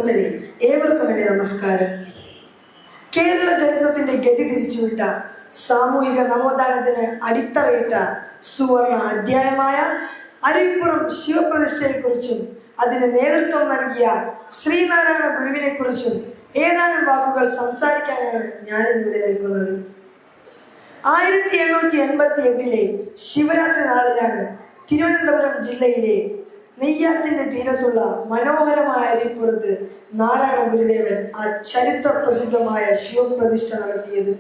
ഭക്തരെ, ഏവർക്കും എൻ്റെ നമസ്കാരം. കേരള ചരിത്രത്തിന്റെ ഗതി തിരിച്ചുവിട്ട സാമൂഹിക നവോത്ഥാനത്തിന് അടിത്തറയിട്ട സുവർണ അധ്യായമായ അരുവിപ്പുറം ശിവപ്രതിഷ്ഠയെക്കുറിച്ചും അതിന് നേതൃത്വം നൽകിയ ശ്രീനാരായണ ഗുരുവിനെ കുറിച്ചും ഏതാനും വാക്കുകൾ സംസാരിക്കാനാണ് ഞാനിന്നിവിടെ നിൽക്കുന്നത്. 1888 ശിവരാത്രി നാളിലാണ് തിരുവനന്തപുരം ജില്ലയിലെ നെയ്യാറ്റിന്റെ തീരത്തുള്ള മനോഹരമായ അരുവിപ്പുറത്ത് നാരായണ ഗുരുദേവൻ ആ ചരിത്ര പ്രസിദ്ധമായ ശിവപ്രതിഷ്ഠ നടത്തിയത്.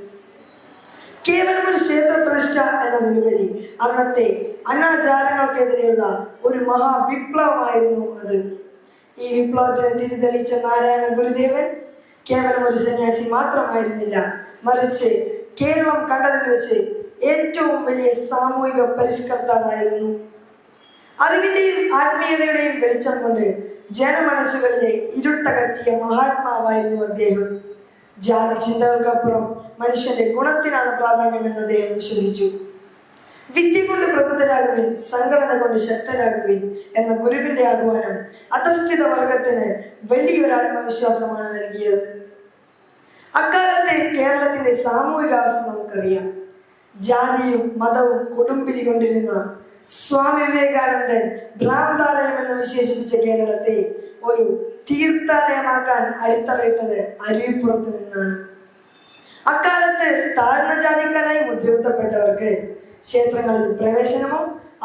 കേവലം ഒരു ക്ഷേത്രപ്രതിഷ്ഠ എന്നതിലുപരി അന്നത്തെ അനാചാരങ്ങൾക്കെതിരെയുള്ള ഒരു മഹാവിപ്ലവമായിരുന്നു അത്. ഈ വിപ്ലവത്തിന് തിരിതെളിച്ച നാരായണ ഗുരുദേവൻ കേവലം ഒരു സന്യാസി മാത്രമായിരുന്നില്ല, മറിച്ച് കേരളം കണ്ടതിൽ വെച്ച് ഏറ്റവും വലിയ സാമൂഹിക പരിഷ്കർത്താവായിരുന്നു. അറിവിന്റെയും ആത്മീയതയുടെയും വെളിച്ചം കൊണ്ട് ജനമനസ്സുകളിലെ ഇരുട്ടകറ്റിയ മഹാത്മാവായിരുന്നു അദ്ദേഹം. ജാതി ചിന്തകൾക്കപ്പുറം മനുഷ്യന്റെ ഗുണത്തിനാണ് പ്രാധാന്യമെന്ന് അദ്ദേഹം വിശ്വസിച്ചു. വിദ്യ കൊണ്ട് പ്രബുദ്ധരാകുവിൻ, സംഘടന കൊണ്ട് ശക്തരാകുവിൻ എന്ന ഗുരുവിന്റെ ആഹ്വാനം അധസ്ഥിത വർഗത്തിന് വലിയൊരു ആത്മവിശ്വാസമാണ് നൽകിയത്. അക്കാലത്തെ കേരളത്തിന്റെ സാമൂഹികാവസ്ഥ നമുക്കറിയാം. ജാതിയും മതവും കൊടുമ്പിരി കൊണ്ടിരുന്ന സ്വാമി വിവേകാനന്ദൻ ഭ്രാന്താലയം എന്ന് വിശേഷിപ്പിച്ച കേരളത്തെ ഒരു തീർത്ഥാലയമാക്കാൻ അടിത്തറയിട്ടത് അരുവിപ്പുറത്ത് നിന്നാണ്. അക്കാലത്ത് താഴ്ന്ന ജാതിക്കാരായി മുദ്രകുത്തപ്പെട്ടവർക്ക് ക്ഷേത്രങ്ങളിൽ പ്രവേശനമോ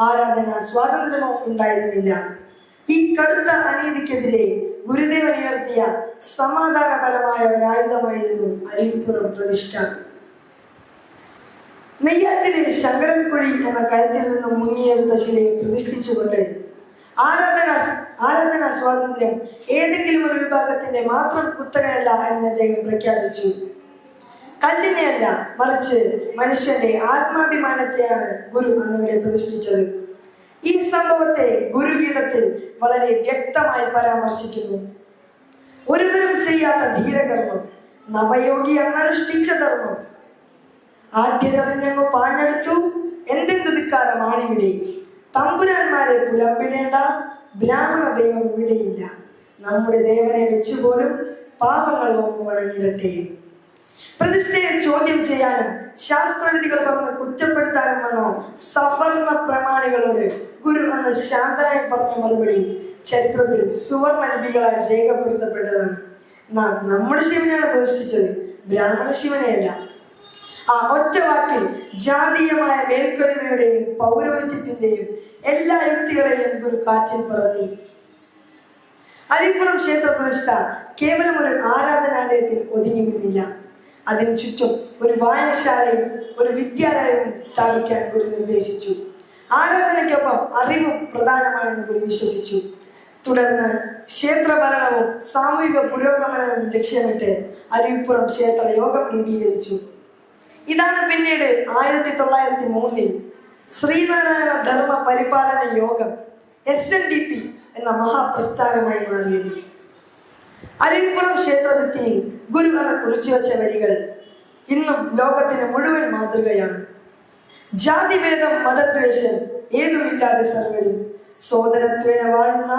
ആരാധനാ സ്വാതന്ത്ര്യമോ ഉണ്ടായിരുന്നില്ല. ഈ കടുത്ത അനീതിക്കെതിരെ ഗുരുദേവൻ ഉയർത്തിയ സമാധാനപരമായ ഒരായുധമായിരുന്നു അരുവിപ്പുറം പ്രതിഷ്ഠ. നെയ്യാറ്റിലെ ശങ്കരൻകുഴി എന്ന കയറ്റിൽ നിന്നും മുങ്ങിയെടുത്ത ശിലയെ പ്രതിഷ്ഠിച്ചുകൊണ്ട് ആരാധനാ സ്വാതന്ത്ര്യം ഏതെങ്കിലും ഒരു വിഭാഗത്തിന്റെ മാത്രം കുത്തകയല്ല എന്ന് അദ്ദേഹം പ്രഖ്യാപിച്ചു. കല്ലിനെയല്ല, മറിച്ച് മനുഷ്യന്റെ ആത്മാഭിമാനത്തെയാണ് ഗുരു അന്നിവിടെ പ്രതിഷ്ഠിച്ചത്. ഈ സംഭവത്തെ ഗുരുഗീതത്തിൽ വളരെ വ്യക്തമായി പരാമർശിക്കുന്നു. ഒരുവരും ചെയ്യാത്ത ധീരകർമ്മം, നവയോഗി അന്നനുഷ്ഠിച്ച ധർമ്മം, ആദ്യറിഞ്ഞങ്ങു പാഞ്ഞെടുത്തു എന്തെന്തു ധിക്കാരമാണിവിടെ, തമ്പുരാന്മാരെ പുലമ്പിടേണ്ട, ബ്രാഹ്മണ ദൈവം ഇവിടെയില്ല, നമ്മുടെ ദേവനെ വെച്ചുപോലും പാപങ്ങൾ വന്നു മടങ്ങിടട്ടെ. പ്രതിഷ്ഠയെ ചോദ്യം ചെയ്യാനും ശാസ്ത്രവിധികൾ പറഞ്ഞ് കുറ്റപ്പെടുത്താനും വന്ന സവർണ പ്രമാണികളോട് ഗുരു അന്ന് ശാന്തനായി പറഞ്ഞ മറുപടി ചരിത്രത്തിൽ സുവർണ ലിപികളാൽ രേഖപ്പെടുത്തപ്പെട്ടതാണ്. നാം നമ്മുടെ ശിവനെയാണ് പ്രതിഷ്ഠിച്ചത്, ബ്രാഹ്മണ ശിവനെയല്ല. ആ ഒറ്റ വാക്കിൽ ജാതീയമായ മേൽക്കൊരുമയുടെയും പൗരോഹിത്യത്തിന്റെയും എല്ലാ യുക്തികളെയും ഗുരു കാറ്റിൽ പറത്തി. അരുവിപ്പുറം ക്ഷേത്ര പ്രതിഷ്ഠ കേവലം ഒരു ആരാധനാലയത്തിൽ ഒതുങ്ങി നിന്നില്ല. അതിനു ചുറ്റും ഒരു വായനശാലയും ഒരു വിദ്യാലയവും സ്ഥാപിക്കാൻ ഗുരു നിർദ്ദേശിച്ചു. ആരാധനയ്ക്കൊപ്പം അറിവും പ്രധാനമാണെന്ന് ഗുരു വിശ്വസിച്ചു. തുടർന്ന് ക്ഷേത്രഭരണവും സാമൂഹിക പുരോഗമനവും ലക്ഷ്യമിട്ട് അരുവിപ്പുറം ക്ഷേത്ര യോഗം രൂപീകരിച്ചു. ഇതാണ് പിന്നീട് 1903 ശ്രീനാരായണ ധർമ്മ പരിപാലന യോഗം SNDP എന്ന മഹാപ്രസ്ഥാനമായി മാറിയത്. അരുവിപ്പുറം ക്ഷേത്രഭിത്തിയിൽ ഗുരു അന്ന് കുറിച്ചു വച്ച വരികൾ ഇന്നും ലോകത്തിന് മുഴുവൻ മാതൃകയാണ്. ജാതിഭേദം മതദ്വേഷം ഏതുമില്ലാതെ സർവരും സോദരത്വേന വാഴുന്ന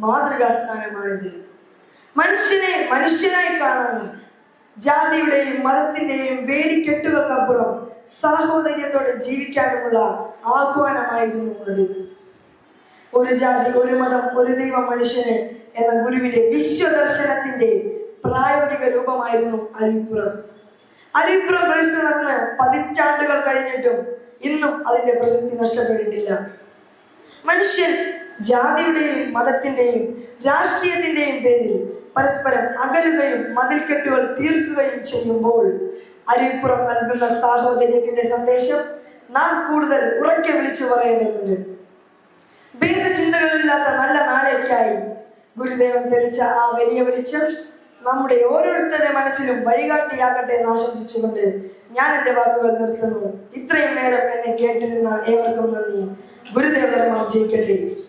മാതൃകാസ്ഥാനമാണിത്. മനുഷ്യനെ മനുഷ്യനായി കാണാനും ജാതിയുടെയും മതത്തിന്റെയും വേലിക്കെട്ടുകൾക്കപ്പുറം സാഹോദര്യത്തോടെ ജീവിക്കാനുമുള്ള ആഹ്വാനമായിരുന്നു അത്. ഒരു ജാതി, ഒരു മതം, ഒരു ദൈവം, മനുഷ്യന് എന്ന ഗുരുവിന്റെ വിശ്വദർശനത്തിന്റെ പ്രായോഗിക രൂപമായിരുന്നു അരുവിപ്പുറം. അരുവിപ്പുറം പ്രതിഷ്ഠ നടന്ന് പതിറ്റാണ്ടുകൾ കഴിഞ്ഞിട്ടും ഇന്നും അതിന്റെ പ്രസക്തി നഷ്ടപ്പെട്ടിട്ടില്ല. മനുഷ്യൻ ജാതിയുടെയും മതത്തിന്റെയും രാഷ്ട്രീയത്തിന്റെയും പേരിൽ പരസ്പരം അകലുകയും മതിൽക്കെട്ടുകൾ തീർക്കുകയും ചെയ്യുമ്പോൾ അരുവിപ്പുറം നൽകുന്ന സാഹോദര്യത്തിന്റെ സന്ദേശം നാം കൂടുതൽ ഉറക്കെ വിളിച്ചു പറയേണ്ടതുണ്ട്. ഭേദചിന്തകളില്ലാത്ത നല്ല നാളേക്കായി ഗുരുദേവൻ തെളിച്ച ആ വലിയ വെളിച്ചം നമ്മുടെ ഓരോരുത്തരുടെ മനസ്സിലും വഴികാട്ടിയാകട്ടെ എന്ന് ആശംസിച്ചുകൊണ്ട് ഞാൻ എൻ്റെ വാക്കുകൾ നിർത്തുന്നു. ഇത്രയും നേരം എന്നെ കേട്ടിരുന്ന ഏവർക്കും നന്ദി. ഗുരുദേവ ധർമ്മം ജയിക്കട്ടെ.